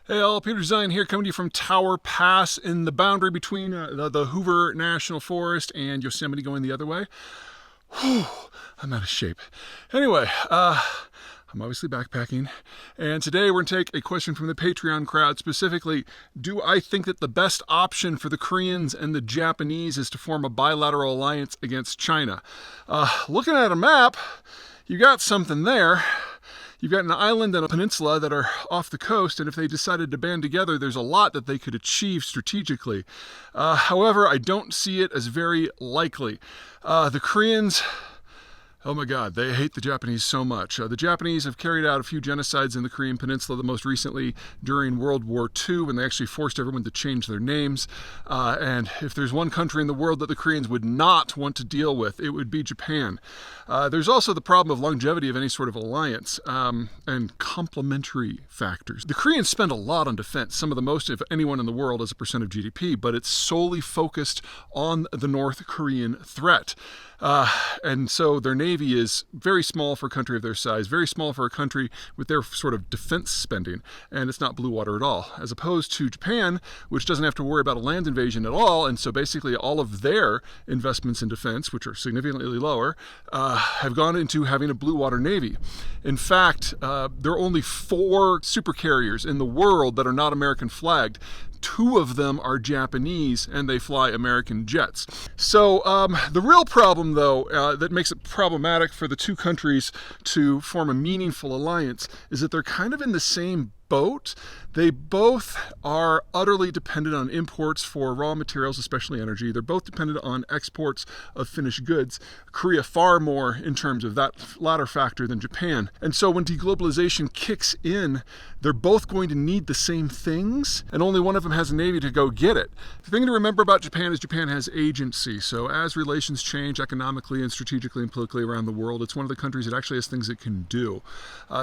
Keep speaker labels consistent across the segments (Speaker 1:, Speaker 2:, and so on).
Speaker 1: Hey all, Peter Zeihan here, coming to you from Tower Pass in the boundary between the Hoover National Forest and Yosemite going the other way. Whew, I'm out of shape. Anyway, I'm obviously backpacking, and today we're going to take a question from the Patreon crowd, specifically, do I think that the best option for the Koreans and the Japanese is to form a bilateral alliance against China? Looking at a map, you got something there. You've got an island and a peninsula that are off the coast, and if they decided to band together, there's a lot that they could achieve strategically. However, I don't see it as very likely. The Koreans, oh my God, they hate the Japanese so much. The Japanese have carried out a few genocides in the Korean Peninsula, the most recently during World War II, when they actually forced everyone to change their names. And if there's one country in the world that the Koreans would not want to deal with, it would be Japan. There's also the problem of longevity of any sort of alliance and complementary factors. The Koreans spend a lot on defense, some of the most of anyone in the world as a percent of GDP, but it's solely focused on the North Korean threat. And so their navy is very small for a country of their size, very small for a country with their sort of defense spending, and it's not blue water at all, as opposed to Japan, which doesn't have to worry about a land invasion at all, and so basically all of their investments in defense, which are significantly lower, have gone into having a blue water navy. In fact, there are only 4 supercarriers in the world that are not American flagged. 2 of them are Japanese, and they fly American jets. So the real problem, though, that makes it problematic for the 2 countries to form a meaningful alliance is that they're kind of in the same boat. They both are utterly dependent on imports for raw materials, especially energy. They're both dependent on exports of finished goods. Korea far more in terms of that latter factor than Japan. And so when deglobalization kicks in, they're both going to need the same things, and only one of them has a navy to go get it. The thing to remember about Japan is Japan has agency. So as relations change economically and strategically and politically around the world, it's one of the countries that actually has things it can do.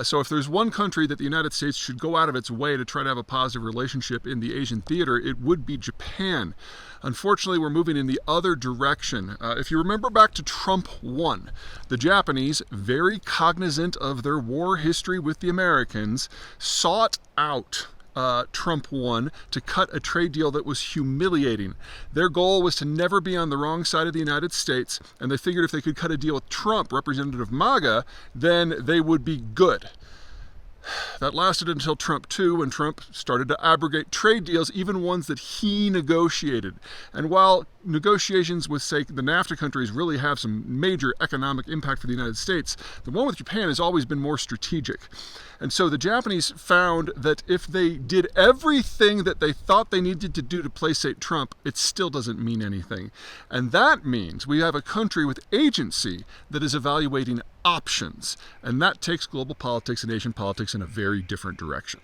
Speaker 1: So if there's one country that the United States should go out of its way to try to have a positive relationship in the Asian theater, it would be Japan. Unfortunately, we're moving in the other direction. If you remember back to Trump 1, the Japanese, very cognizant of their war history with the Americans, sought out Trump 1 to cut a trade deal that was humiliating. Their goal was to never be on the wrong side of the United States, and they figured if they could cut a deal with Trump, representative MAGA, then they would be good. That lasted until Trump 2, when Trump started to abrogate trade deals, even ones that he negotiated. And while negotiations with, say, the NAFTA countries really have some major economic impact for the United States, the one with Japan has always been more strategic. And so the Japanese found that if they did everything that they thought they needed to do to placate Trump, it still doesn't mean anything. And that means we have a country with agency that is evaluating options. And that takes global politics and Asian politics in a very different direction.